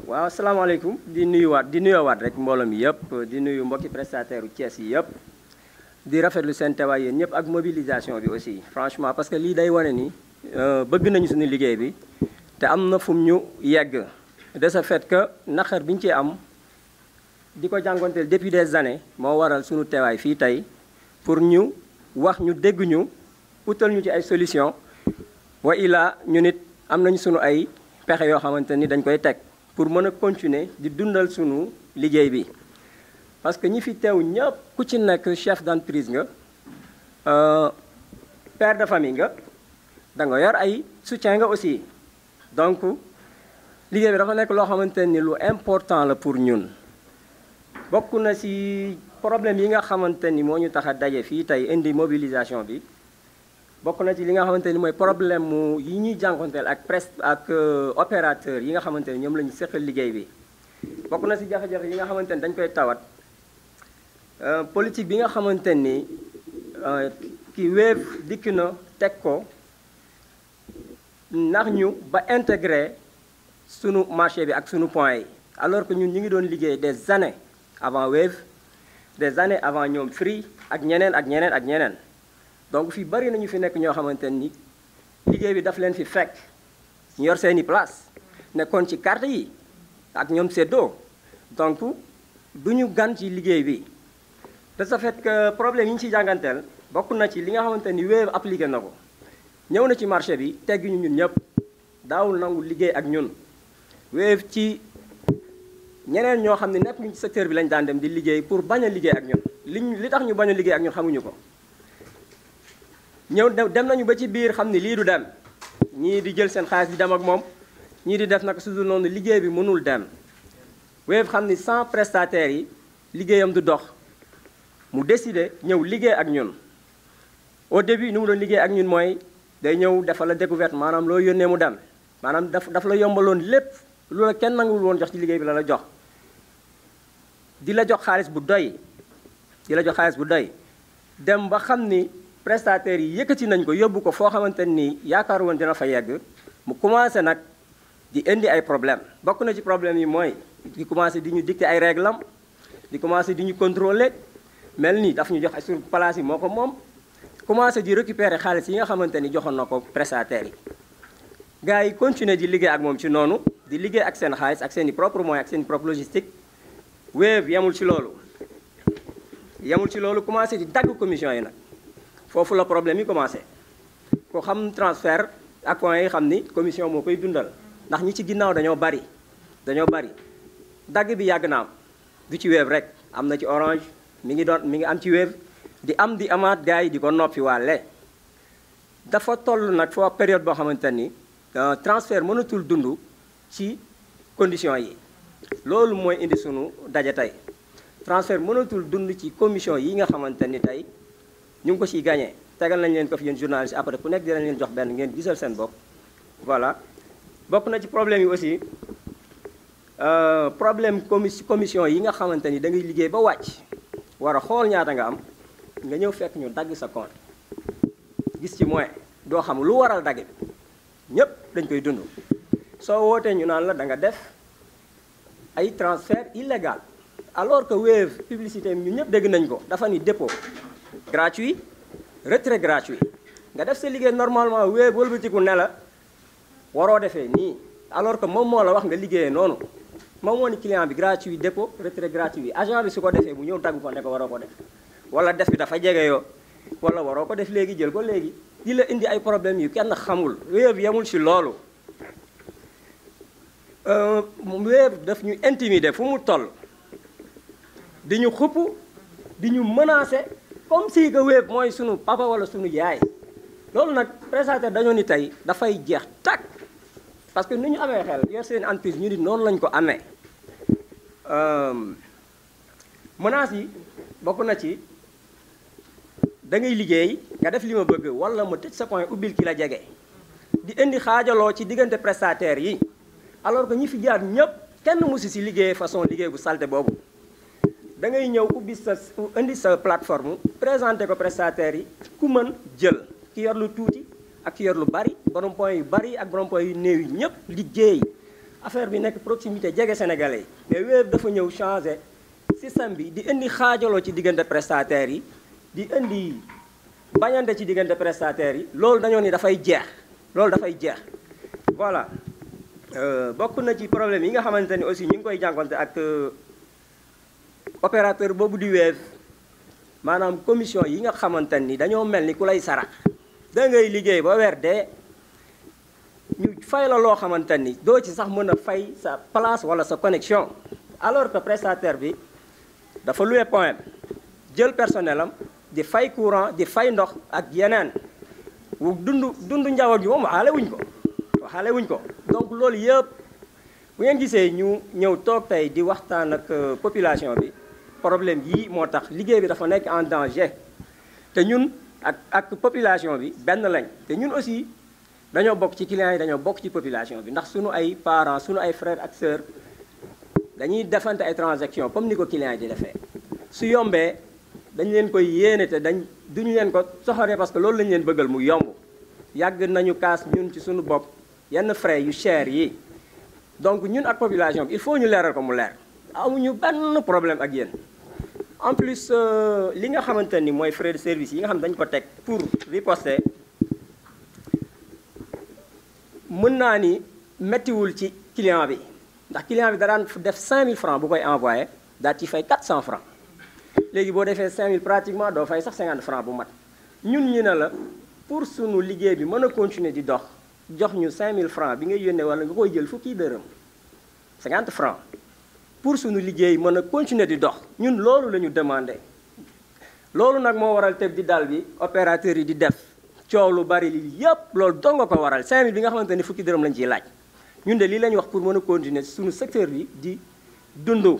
waaw asalaamaaleykum di nuyuwaat rek mbooloo mi yëpp di nuyu mbokki prestataire u Thiès yi yëpp di rafetlu seen teewaay yéen ñëpp ak mobilisation bi aussi franchement parce que lii day wane ni bëgg nañu suñu liggéey bi te am na fu ñu yegg de ce fait que naqar bi ñu ci am di ko jànkonteel depuis des années moo waral suñu teewaay fii tey pour ñu wax ñu dégg ñu utal ñu ci ay solution wa ilaa ñu nit am nañu sunu ay pexe yoo xamante ni dañ koy teg pour mën a continuer di dundal sunu liggéey bi parce que ñi fi teew ñëpp ku ci nekk chef d'entreprise nga père de famille nga da nga yor ay soutien nga aussi donc liggéey bi dafa nekk loo xamante ni lu important la pour ñun bokk na ci problème yi nga xamante ni moo ñu tax a daje fii tey indi mobilisation bi bokk na ci li nga xamante ni mooy problème mu yi ñuy jànkonteel ak opérateur yi nga xamante ni ñoom la ñu seqal liggéey bi bokk na ci jafe-jafe yi nga xamante ni dañ koy tawat politique bi nga xamante ni ki Wave dikk na teg ko ndax ñu ba intégré sunu marché bi ak sunu point yi alors que ñun ñu ngi doon liggéey des années avant Wave des années avant ñoom Free ak ñeneen ak ñeneen ak ñeneen donc fii bari nañu fi nekk ñoo xamante ni liggéey bi daf leen fi fekk ñu yor seeni place nekkoon ci carte yi ak ñoom seddoo donc du ñu gan ci liggéey bi de ce fait que problème yi ñu ci jànganteel bokk na ci li nga xamante ni Wave appliqué na ko ñëw na ci marché bi tegguñu ñun ñëpp daawul nangu liggéey ak ñun Wave ci ñeneen ñoo xam ne nekk ñu ci secteur bi lañ daan dem di liggéey pour bañ a liggéey ak ñun li tax ñu bañ a liggéey ak ñun xamuñu ko ñëw dem nañu ba ci biir xam ni lii du dem ñii di jël seen xaalis di dem ak moom ñii di def naka su dul noonu liggéey bi mënul dem Wave xam ni sans prestataires yi liggéeyam du dox mu décidé ñëw liggéey ak ñun au début ni mu doon liggéey ak ñun mooy day ñëw defal la découverte maanaam loo yónnee mu dem maanaam daf la yombaloon lépp lu la kenn nanguwul woon jox ci liggéey bi la jox di la jox xaalis bu doy dem ba xam ni prestataires yi yëkkati nañ ko yóbbu ko foo xamante ni yaakaar woon dina fa yegg mu commencé nag di indi ay problème bokk na ci problème yi mooy di commencé di ñu dicter ay règles am di commencé di ñu contrôler mel ni daf ñu jox ay sur place yi moo ko moom commencé di récupérer xaalis yi nga xamante ni joxoon na ko prestataires yi gars yi continuer di liggéey ak moom ci noonu di liggéey ak seen xaalis ak seen i propre moyen ak seen i propre logistique Wave yemul ci loolu commencé di dagg commission yi nag foofu la problème yi commencé ko xam transfert ak points yi xam ni commission moo koy dundal ndax ñi ci ginnaaw dañoo bari dagg bi yàgg na am du ci Wave rek am na ci Orange mi ngi am ci Wave di amaat gars yi di ko noppi waale dafa toll nag foo période boo xamante ni transfert mënatul dund ci conditions yi loolu mooy indi sunu daje tey transfert mënatul dund ci commission yi nga xamante ni tey ñu ngi ko ciy gagné tegal nañ leen ko fi yéen journaliste après ku nekk dinañ leen jox benn ngeen gisal seen bopp voilà bokk na ci problème yi aussi problème commission yi nga xamante ni da ngay liggéey ba wàcc war a xool ñaata nga am nga ñëw fekk ñu dagg sa compte gis ci moyen doo xam lu waral dagg bi ñépp dañ koy dund soo wootee ñu naan la da nga def ay transfert illégal alors que Wave publicité ñu ñëpp dégg nañ ko dafa ni dépôt gratuit retrait gratuit nga def sa liggéey normalement Wave wëlbatiku ne la waroo defee nii alors que moom moo la wax nga liggéeyee noonu moom moo ni client bi gratuit dépôt retrait gratuit agent bi su ko defee bu ñëw dagg ko ne ko waroo ko def wala def bi dafa jege yoo wala waroo ko def léegi jël ko léegi di la indi ay problème yu kenn xamul Wave yemul ci loolu Wave daf ñu intimider fu mu toll di ñu xupp di ñu menacer comme si que Wave mooy sunu papa wala sunu yaay loolu nag prestataire dañoo ni tey dafay jeex tàkk parce que ni ñu amee xel yor seen entreprise ñu ni noonu lañ ko amee menaces yi bokk na ci da ngay liggéey nga def li ma bëgg wala ma tëj sa point ubbil ki la jege di indi xaajaloo ci diggante prestataires yi alors que ñi fi jaar ñëpp kenn musi si liggéey façon liggéey bu salte boobu da ngay ñëw indi sa plateforme présenté ko prestataires yi ku mën jël ki yor lu tuuti ak ki yor lu bari borom point yu bari ak borom point yu néew yi ñëpp liggéey affaire bi nekk proximité jege sénégalais yi mais Wave dafa ñëw changer système bi di indi xaajaloo ci diggante prestataires yi di indi bañante ci diggante prestataires yi loolu dañoo ni dafay jeex loolu dafay jeex voilà bokk na ci problème yi nga xamante ni aussi ñu ngi koy jànkonte ak opérateur boobu di Wave maanaam commission yi nga xamante ni dañoo mel ni ku lay sarax da ngay liggéey ba weer dee ñu fay la loo xamante ni doo ci sax mën a fay sa place wala sa connexion alors que prestataire bi dafa loué point jël personnel am di fay courant di fay ndox ak yeneen dund njaboot gi moom waxaale wuñ ko donc loolu yëpp bu ngeen gisee ñu ñëw toog tey di waxtaan ak population bi problème yii moo tax liggéey bi dafa nekk en danger te ñun ak population bi benn lañ te ñun aussi dañoo bokk ci clients yi dañoo bokk ci population bi ndax suñu ay parents suñu ay frères ak sœurs dañuy defante ay transactions comme ni ko clients yi di defee su yombee dañu leen koy yéene te duñu leen ko soxoree parce que loolu lañu leen bëggal mu yomb yàgg nañu kaas ñun ci suñu bopp yenn frais yu cher yi donc ñun ak population bi il faut ñu leeral ko mu leer amuñu benn problème ak yéen en plus li nga xamante ni mooy frais de service yi nga xam dañu ko teg pour riposter mën naa ni méttiwul ci client bi ndax client bi da daan def 5000 francs bu koy envoyé daal ci fay 400 francs léegi boo defee 5000 pratiquement doo fay sax 50 francs bu mat ñun ñu ne la pour sunu liggéey bi mën a continuer di dox jox ñu 5000 francs bi ngay yónnee wala nga koy jël fukki dërëm 50 francs pour sunu liggéey mën a continuer di dox ñun loolu la ñu demandé loolu nag moo waral tëb di dal bi opérateurs yi di def coow lu bari li yëpp loolu donga ko waral 5000 bi nga xamante ni fukki dërëm lañ ciy laaj ñun de lii la ñu wax pour mën a continuer suñu secteur bi di dund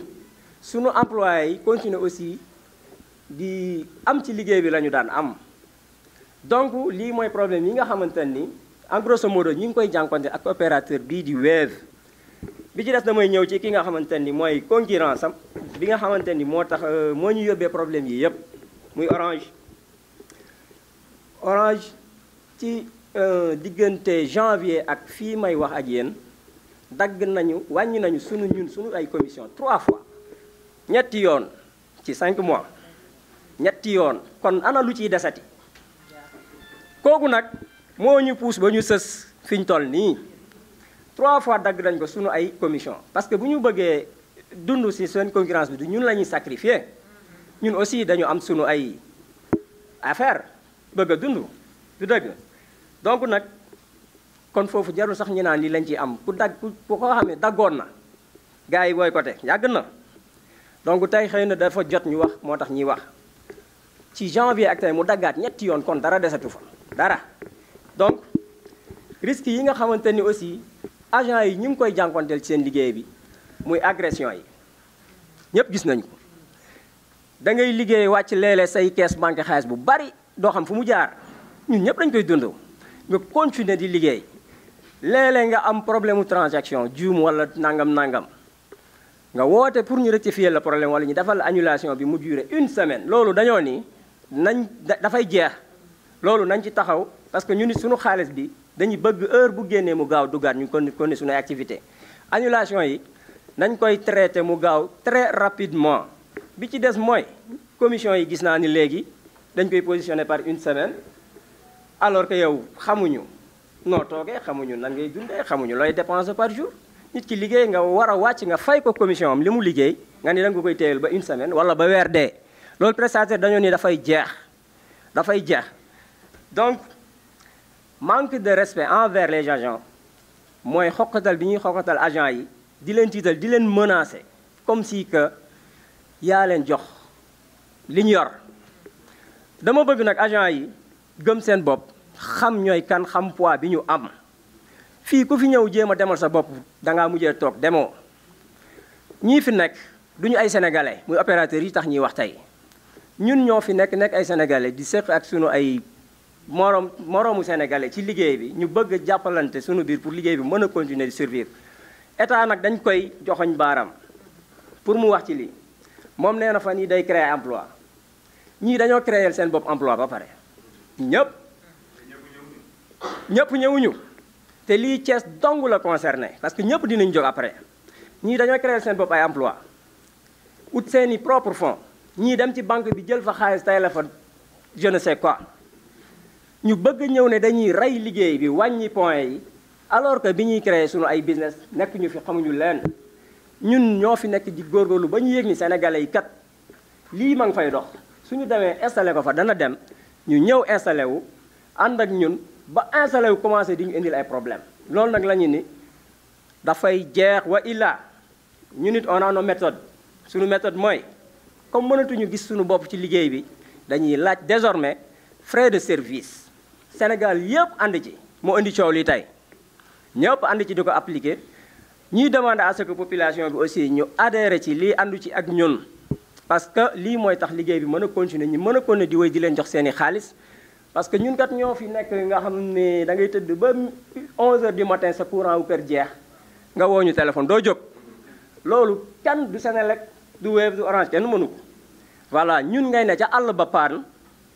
suñu employés yi continuer aussi di am ci liggéey bi la ñu daan am donc lii mooy problème yi nga xamante ni en grosso modo ñi ngi koy jànkonte ak opérateur bii di Wave bi ci des damay ñëw ci ki nga xamante ni mooy concurrence am bi nga xamante ni moo tax moo ñu yóbbee problème yi yëpp muy Orange ci diggante janvier ak fii may wax ak yéen dagg nañu wàññi nañu sunu ay commission 3 fois ñetti yoon ci 5 mois ñetti yoon kon ana lu ciy desati kooku nag moo ñu pousse ba ñu sës fi ñu toll nii 3 fois dagg nañ ko sunu ay commission parce que bu ñu bëggee dund ci seen concurrence bi du ñun la ñuy sacrifier ñun aussi dañu am sunu ay affaire bëgg a dund du dëgg donc nag kon foofu jarul sax ñu naan lii lañ ci am ku ko xam ne daggoon na gars yi boycotté yàgg na donc tey xëy na dafa jot ñu wax moo tax ñuy wax ci janvier ak tey mu daggaat ñetti yoon kon dara desatu fa dara donc risque yi nga xamante ni aussi agent yi ñu ngi koy jànkonteel ci seen liggéey bi muy agression yi ñëpp gis nañu ko da ngay liggéey wàcc léeg-léeg say kees banque xaalis bu bari doo xam fu mu jaar ñun ñëpp dañ koy dund nga continuer di liggéey léeg-léeg nga am problème mu transaction juum wala nangam nga woote pour ñu rectifier le problème wala ñu defal la annulation bi mu durer 1 semaine loolu dañoo ni dafay jeex loolu nañ ci taxaw parce que ñu ni suñu xaalis bi dañuy bëgg heure bu génnee mu gaaw duggaat ñu kon suñu activité annulation yi nañ koy traité mu gaaw très rapidement bi ci des mooy commission yi gis naa ni léegi dañ koy positionné par 1 semaine alors que yow xamuñu noo toogee xamuñu nan ngay dundee xamuñu looy dépenser par jour nit ki liggéey nga war a wàcc nga fay ko commission am li mu liggéey nga ni da nga koy téyel ba 1 semaine wala ba weer dee loolu prestataire dañoo ni dafay jeex donc manque de respect envers les agents mooy xoqatal bi ñuy xoqatal agents yi di leen tiital di leen menacer comme si que yaa leen jox li ñu yor dama bëgg nag agents yi gëm seen bopp xam ñooy kan xam poids bi ñu am fii ku fi ñëw jéem a demal sa bopp dangaa mujjee toog demoo ñii fi nekk duñu ay sénégalais muy opérateurs yi tax ñuy wax tey ñun ñoo fi nekk ay sénégalais di séq ak sunu ay moroomu sénégalais ci liggéey bi ñu bëgg jàppalante sunu biir pour liggéey bi mën a continuer di survivre état nag dañ koy joxoñ baaram pour mu wax ci lii moom nee na fan yi day créer emploi ñii dañoo créer seen bopp emploi ba pare ñëpp ñëwuñu te te lii Thiès dong la concerné parce que ñëpp dinañ jóg après ñii dañoo créer seen bopp ay emploi ut seeni propre fonds ñii dem ci banque bi jël fa xaalis tay la fa je ne sais quoi ñu bëgg ñëw ne dañuy rey liggéey bi wàññi points yi alors que bi ñuy créer sunu ay business nekk ñu fi xamuñu leen ñun ñoo fi nekk di góorgóorlu ba ñu yéeg ni sénégalais yi kat lii ma ngi fay dox suñu demee installé ko fa dana dem ñu ñëw installé wu ànd ak ñun ba installé wu commencé di ñu indil ay problème loolu nag la ñu ni dafay jeex wa illa ñu nit on a nos méthodes suñu méthode mooy comme mënatuñu gis suñu bopp ci liggéey bi dañuy laaj désormais frais de service Sénégal yëpp ànd ci moo indi coow li tey ñëpp ànd ci di ko appliquer ñuy demander à ce que population bi aussi ñu adhéré ci lii àndu ci ak ñun parce que lii mooy tax liggéey bi mën a continuer ñu mën a continuer di wéy di leen jox seeni xaalis parce que ñun kat ñoo fi nekk nga xam ne da ngay tëdd ba 11h du matin sa courant wu kër jeex nga woo ñu téléphone doo jóg loolu kenn du Senelec du Wave du Orange kenn mënu ko voilà ñun ngay ne ca àll ba paan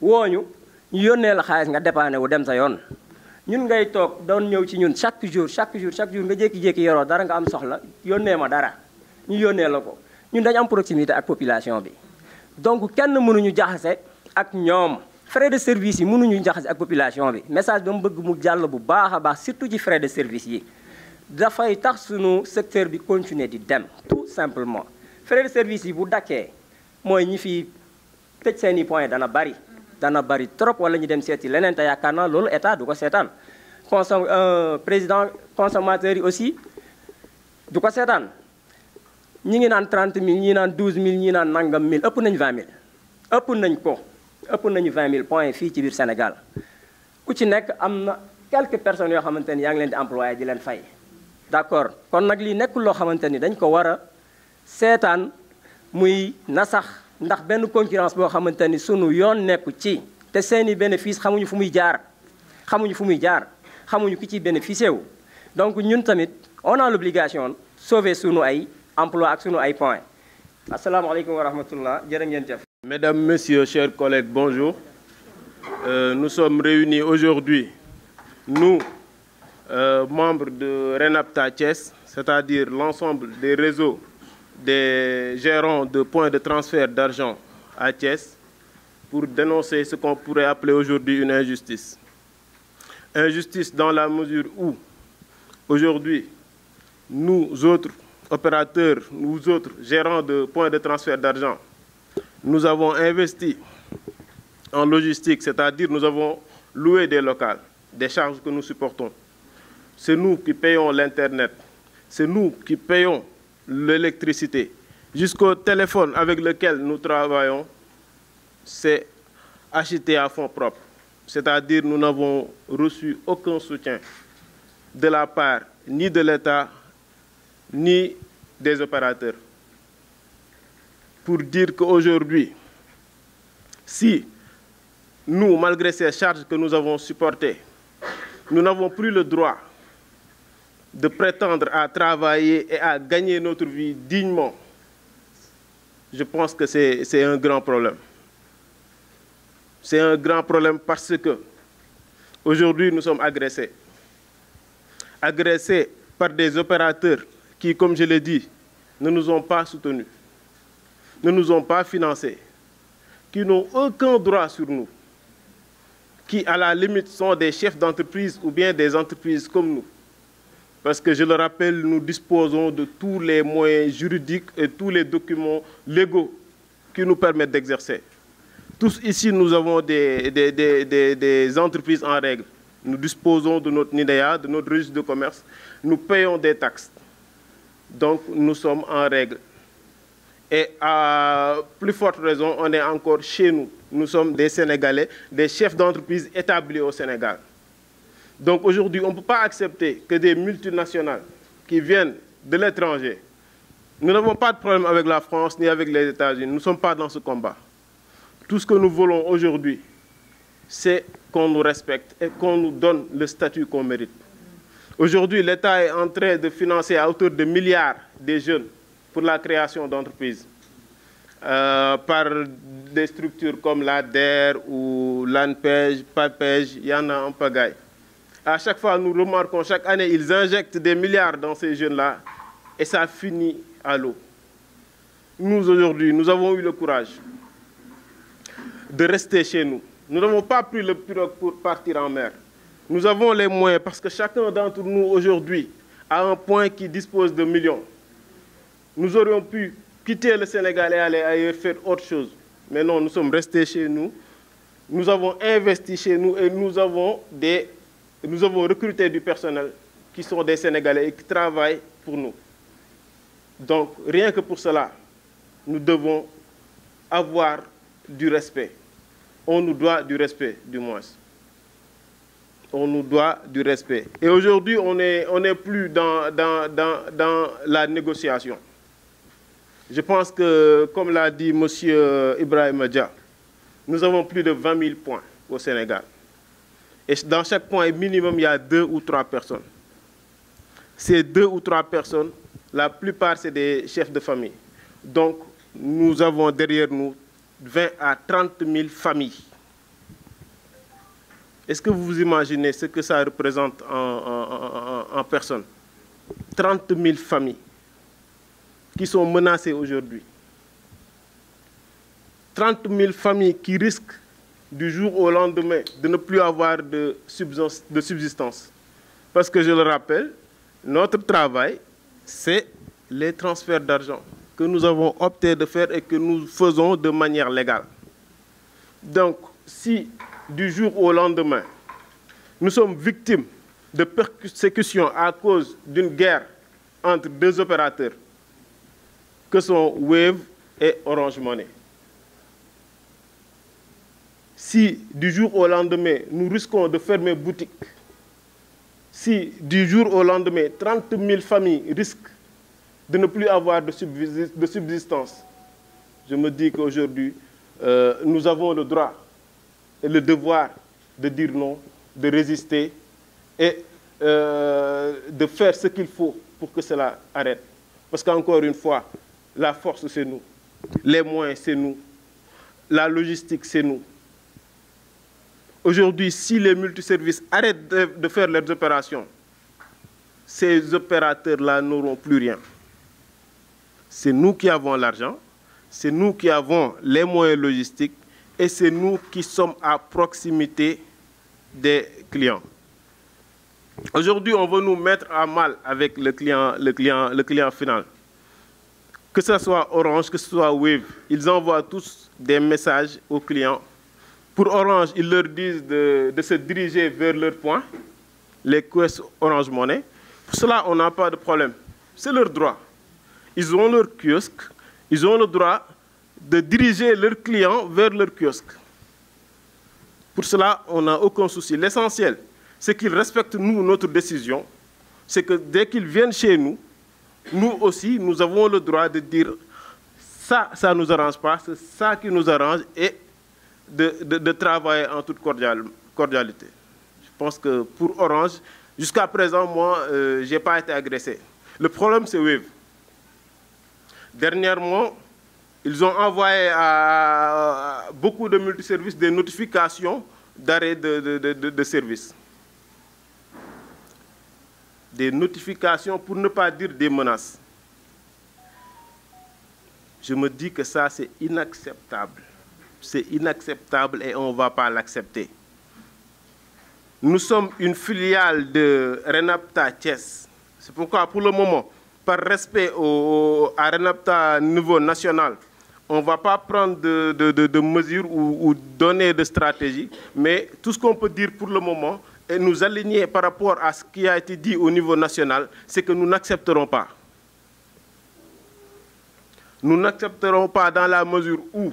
woo ñu yónnee la xaalis nga dépanné wu dem sa yoon ñun ngay toog doon ñëw ci ñun chaque jour nga jékki-jékki yoroo dara nga am soxla yónnee ma dara ñu yónnee la ko ñun dañu am proximité ak population bi donc kenn mënuñu jaxase ak ñoom frais de service yi mënuñu jaxase ak population bi message bi mu bëgg mu jàll bu baax a baax surtout ci frais de service yi dafay tax suñu secteur bi continuer di dem tout simplement frais de service yi bu dakkee mooy ñi fi tëj seeni point dana bari trop wala ñu dem seeti leneen te yaakaar naa loolu état du ko seetaan président consommateur yi aussi du ko seetaan ñi ngi naan 30 000 ñi naan 12 000 ñi naan nangam 1000 ëpp nañ 20 000 ëpp nañu 20 000 points fii ci biir Sénégal ku ci nekk am na quelques personnes yoo xamante ni yaa ngi leen di employé di leen fay d'accord kon nag lii nekkul loo xamante ni dañ ko war a seetaan muy nasax ndax benn concurrence boo xamante ni sunu yoon nekku ci te seeni bénéfice xamuñu fu muy jaar xamuñu ki ci bénéficié wu donc ñun tamit on a l'obligation sauver sunu ay emploi ak sunu ay points asalaamaaleykum wa rahmatullah jërë ngeen jëf. Mesdames, Messieurs, chers collègues, bonjour. Nous sommes réunis aujourd'hui, nous, membres de RENAPTA Thiès, c'est-à-dire l'ensemble des réseaux des gérants de points de transfert d'argent à Thiès, pour dénoncer ce qu'on pourrait appeler aujourd'hui une injustice. Injustice dans la mesure où, aujourd'hui, nous autres opérateurs, nous autres gérants de points de transfert d'argent, nous avons investi en logistique, c'est-à-dire nous avons loué des locaux, des charges que nous supportons. C'est nous qui payons l'Internet, c'est nous qui payons l'électricité. Jusqu'au téléphone avec lequel nous travaillons, c'est acheté à fonds propres. C'est-à-dire nous n'avons reçu aucun soutien de la part ni de l'État, ni des opérateurs. Pour dire qu'aujourd'hui, si nous, malgré ces charges que nous avons supportées, nous n'avons plus le droit de prétendre à travailler et à gagner notre vie dignement, je pense que c'est un grand problème. C'est un grand problème parce que aujourd'hui nous sommes agressés. Agressés par des opérateurs qui, comme je l'ai dit, ne nous ont pas soutenus, ne nous ont pas financés, qui n'ont aucun droit sur nous, qui à la limite sont des chefs d'entreprise ou bien des entreprises comme nous. Parce que je le rappelle, nous disposons de tous les moyens juridiques et tous les documents légaux qui nous permettent d'exercer. Tous ici, nous avons des entreprises en règle. Nous disposons de notre NIDEA, de notre registre de commerce. Nous payons des taxes. Donc, nous sommes en règle. Et à plus forte raison, on est encore chez nous. Nous sommes des Sénégalais, des chefs d'entreprise établis au Sénégal. Donc aujourd'hui, on ne peut pas accepter que des multinationales qui viennent de l'étranger. Nous n'avons pas de problème avec la France ni avec les États-Unis. Nous ne sommes pas dans ce combat. Tout ce que nous voulons aujourd'hui, c'est qu'on nous respecte et qu'on nous donne le statut qu'on mérite. Aujourd'hui, l'État est en train de financer à hauteur de milliards des jeunes pour la création d'entreprises par des structures comme l'ADER ou l'ANPEJ, PAPEJ, il y en a en pagaille. À chaque fois, nous remarquons, chaque année, ils injectent des milliards dans ces jeunes-là et ça finit à l'eau. Nous, aujourd'hui, nous avons eu le courage de rester chez nous. Nous n'avons pas pris le pirogue pour partir en mer. Nous avons les moyens parce que chacun d'entre nous, aujourd'hui, a un point qui dispose de millions. Nous aurions pu quitter le Sénégal et aller ailleurs faire autre chose. Mais non, nous sommes restés chez nous. Nous avons investi chez nous et nous avons recruté du personnel qui sont des Sénégalais et qui travaillent pour nous. Donc, rien que pour cela, nous devons avoir du respect. On nous doit du respect, du moins. On nous doit du respect. Et aujourd'hui, on n'est plus dans la négociation. Je pense que, comme l'a dit M. Ibrahim Dia, nous avons plus de 20 000 points au Sénégal. Et dans chaque point minimum, il y a 2 ou 3 personnes. Ces 2 ou 3 personnes, la plupart, c'est des chefs de famille. Donc, nous avons derrière nous 20 à 30 000 familles. Est-ce que vous imaginez ce que ça représente en personnes? 30 000 familles qui sont menacées aujourd'hui. 30 000 familles qui risquent du jour au lendemain de ne plus avoir de subsistance. Parce que je le rappelle, notre travail, c'est les transferts d'argent que nous avons opté de faire et que nous faisons de manière légale. Donc, si du jour au lendemain, nous sommes victimes de persécutions à cause d'une guerre entre 2 opérateurs, que sont Wave et Orange Money, si du jour au lendemain, nous risquons de fermer boutique, si du jour au lendemain, 30 000 familles risquent de ne plus avoir de subsistance, je me dis qu'aujourd'hui, nous avons le droit et le devoir de dire non, de résister et de faire ce qu'il faut pour que cela arrête. Parce qu'encore une fois, la force, c'est nous. Les moyens, c'est nous. La logistique, c'est nous. Aujourd'hui, si les multiservices arrêtent de faire leurs opérations, ces opérateurs-là n'auront plus rien. C'est nous qui avons l'argent, c'est nous qui avons les moyens logistiques et c'est nous qui sommes à proximité des clients. Aujourd'hui, on veut nous mettre à mal avec le client final. Que ce soit Orange, que ce soit Wave, ils envoient tous des messages aux clients. Pour Orange, ils leur disent de se diriger vers leur point, les caisses Orange Money. Pour cela, on n'a pas de problème. C'est leur droit. Ils ont leur kiosque, ils ont le droit de diriger leurs clients vers leur kiosque. Pour cela, on n'a aucun souci. L'essentiel, c'est qu'ils respectent notre décision. C'est que dès qu'ils viennent chez nous, nous aussi, nous avons le droit de dire ça ne nous arrange pas, c'est ça qui nous arrange et de travailler en toute cordialité. Je pense que pour Orange, jusqu'à présent, moi, je n'ai pas été agressé. Le problème, c'est Wave. Dernièrement, ils ont envoyé à beaucoup de multiservices des notifications d'arrêt de service. Des notifications, pour ne pas dire des menaces. Je me dis que ça, c'est inacceptable. C'est inacceptable et on ne va pas l'accepter. Nous sommes une filiale de Renapta Thiès. C'est pourquoi, pour le moment, par respect à Renapta niveau national, on ne va pas prendre de mesures ou donner de stratégie, mais tout ce qu'on peut dire pour le moment et nous aligner par rapport à ce qui a été dit au niveau national, c'est que nous n'accepterons pas. Nous n'accepterons pas dans la mesure où,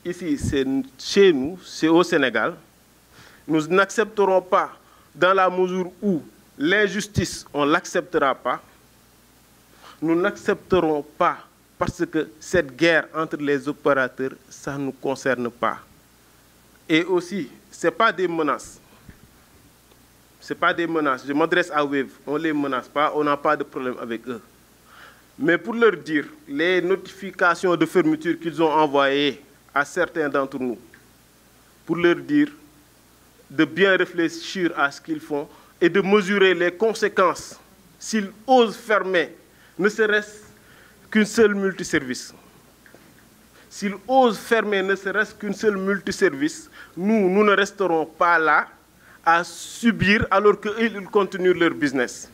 ici, c'est chez nous, c'est au Sénégal. Nous n'accepterons pas dans la mesure où l'injustice, on ne l'acceptera pas. Nous n'accepterons pas parce que cette guerre entre les opérateurs, ça ne nous concerne pas. Et aussi, ce n'est pas des menaces. Ce n'est pas des menaces. Je m'adresse à Wave, on ne les menace pas, on n'a pas de problème avec eux. Mais pour leur dire, les notifications de fermeture qu'ils ont envoyées à certains d'entre nous, pour leur dire de bien réfléchir à ce qu'ils font et de mesurer les conséquences s'il ose fermer ne serait-ce qu'une seule multiservice. S'il ose fermer ne serait-ce qu'une seule multiservice, nous ne resterons pas là à subir alors qu'ils continuent leur business.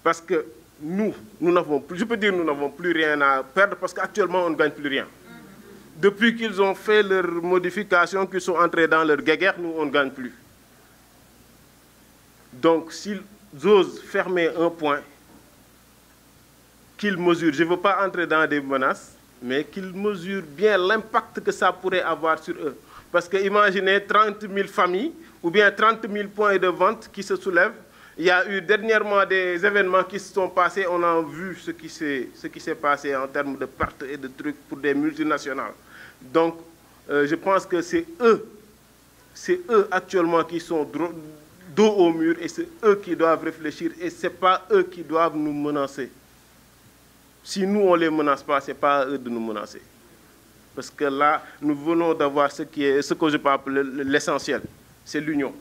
Parce que nous n'avons plus, je peux dire nous n'avons plus rien à perdre parce qu'actuellement on ne gagne plus rien. Depuis qu'ils ont fait leurs modifications, qu'ils sont entrés dans leur guéguerre, nous on ne gagne plus. Donc s'ils osent fermer un point, qu'ils mesurent, je ne veux pas entrer dans des menaces, mais qu'ils mesurent bien l'impact que ça pourrait avoir sur eux. Parce que imaginez 30 000 familles ou bien 30 000 points de vente qui se soulèvent. Il y a eu dernièrement des événements qui se sont passés. On a vu ce qui s'est passé en termes de pertes et de trucs pour des multinationales. Donc, je pense que c'est eux actuellement qui sont dos au mur et c'est eux qui doivent réfléchir et ce n'est pas eux qui doivent nous menacer. Si nous, on ne les menace pas, ce n'est pas à eux de nous menacer. Parce que là, nous venons d'avoir ce que je peux appeler l'essentiel, c'est l'union.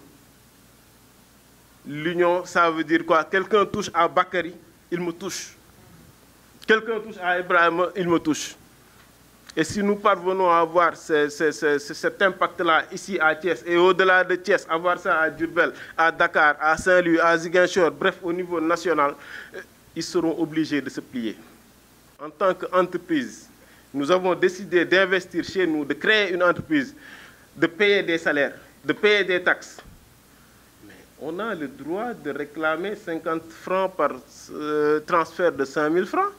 L'union, ça veut dire quoi? Quelqu'un touche à Bakary, il me touche. Quelqu'un touche à Ibrahim, il me touche. Et si nous parvenons à avoir cet impact-là ici à Thiès, et au-delà de Thiès, avoir ça à Diourbel, à Dakar, à Saint-Louis, à Ziguinchor, bref, au niveau national, ils seront obligés de se plier. En tant qu'entreprise, nous avons décidé d'investir chez nous, de créer une entreprise, de payer des salaires, de payer des taxes. Mais on a le droit de réclamer 50 francs par transfert de 5 000 francs.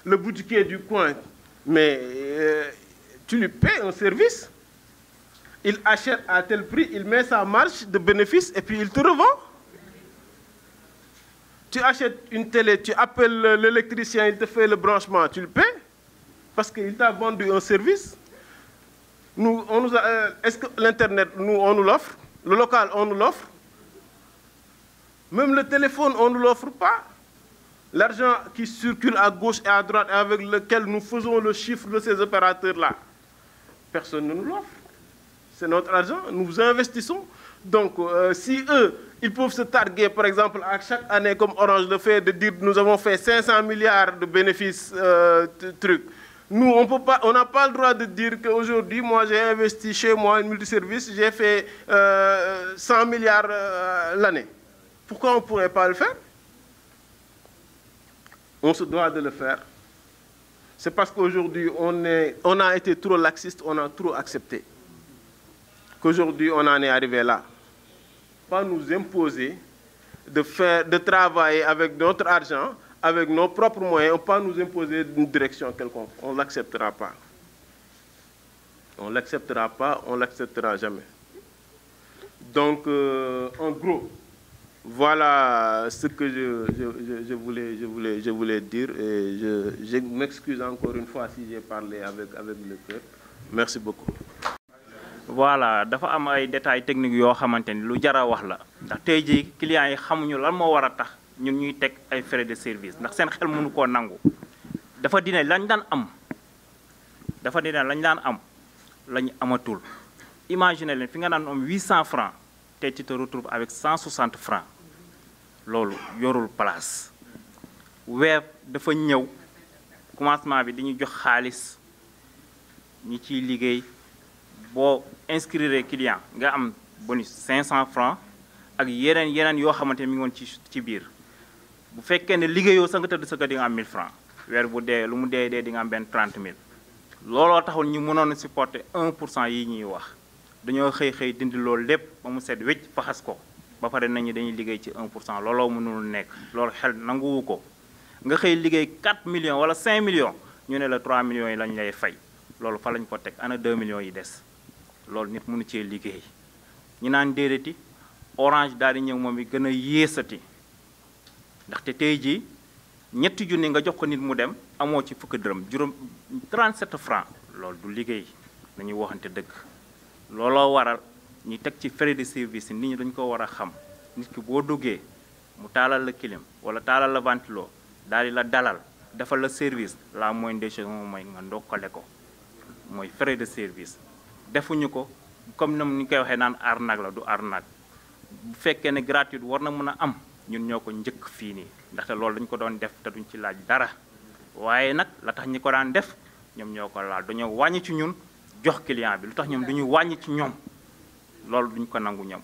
Le boutiquier du coin, mais tu lui paies un service, il achète à tel prix, il met sa marge de bénéfice et puis il te revend. Tu achètes une télé, tu appelles l'électricien, il te fait le branchement, tu le paies parce qu'il t'a vendu un service. Est-ce que l'Internet, on nous l'offre? Le local, on nous l'offre? Même le téléphone, on ne nous l'offre pas. L'argent qui circule à gauche et à droite et avec lequel nous faisons le chiffre de ces opérateurs-là, personne ne nous l'offre. C'est notre argent, nous investissons. Donc, si eux, ils peuvent se targuer, par exemple, à chaque année, comme Orange le fait, de dire nous avons fait 500 milliards de bénéfices, trucs. Nous, on n'a pas le droit de dire qu'aujourd'hui, moi, j'ai investi chez moi une multiservice, j'ai fait 100 milliards l'année. Pourquoi on ne pourrait pas le faire? On se doit de le faire. C'est parce qu'aujourd'hui, on a été trop laxiste, on a trop accepté. Qu'aujourd'hui, on en est arrivé là. Pas nous imposer de travailler avec notre argent, avec nos propres moyens, pas nous imposer une direction quelconque. On ne l'acceptera pas. On ne l'acceptera pas, on ne l'acceptera jamais. Donc, en gros, voilà ce que je voulais dire. Et je m'excuse encore une fois si j'ai parlé avec le cœur. Merci beaucoup. Voilà, dafa am ay détails techniques yoo xamante ni lu jar a wax la ndax tey jii clients yi xamuñu lan moo war a tax ñun ñuy teg ay frais de service ndax seen xel mënu koo nangu dafa dine lañ daan am lañ amatul. Imaginez leen fi nga daan am 800 francs tey tu te retrouves avec 160 francs loolu yorul place. Web dafa ñëw commencement bi dañuy jox xaalis ñi ciy liggéey. Boo inscrire client nga am bonus 500 francs ak yeneen yoo xamante mi ngi woon ci biir bu fekkee ne liggéeyoo sa nga tëdd sa kër di nga am 1000 francs weer bu dee lu mu dee di nga am benn 30 000 looloo taxul ñu mënoon a supporter 1% yi ñuy wax dañoo xëy dindi loolu lépp ba mu set wécc faxas ko ba pare nañu dañuy liggéey ci 1% looloo mënul nekk loolu xel nanguwu ko nga xëy liggéey 4 millions wala 5 millions ñu ne la 3 millions yi lañ lay fay loolu fa lañ ko teg ana 2 millions yi des loolu nit mënu cee liggéey ñu naan déedéeti Orange daal di ñëw moom i gën a yéesati ndaxte tey jii ñetti junni nga jox ko nit mu dem amoo ci fukki dërëm juróom 37 francs loolu du liggéey dañuy waxante dëgg looloo waral ñu teg ci frais de service nit ñi dañu ko war a xam nit ki boo duggee mu taalal la clim wala taalal la ventilo daal di la dalal defal la service la moindre des choses moom mooy nga ndokkale ko mooy frais de service defuñu ko comme ñoom ni koy waxee naan arnaque la du arnaque bu fekkee ne gratuite war na mën a am ñun ñoo ko njëkk fii nii ndaxte loolu dañ ko doon def te duñ ci laaj dara waaye nag la tax ñi ko daan def ñoom ñoo ko laal dañoo wàññi ci ñun jox client bi lu tax ñoom duñu wàññi ci ñoom loolu duñ ko nangu ñoom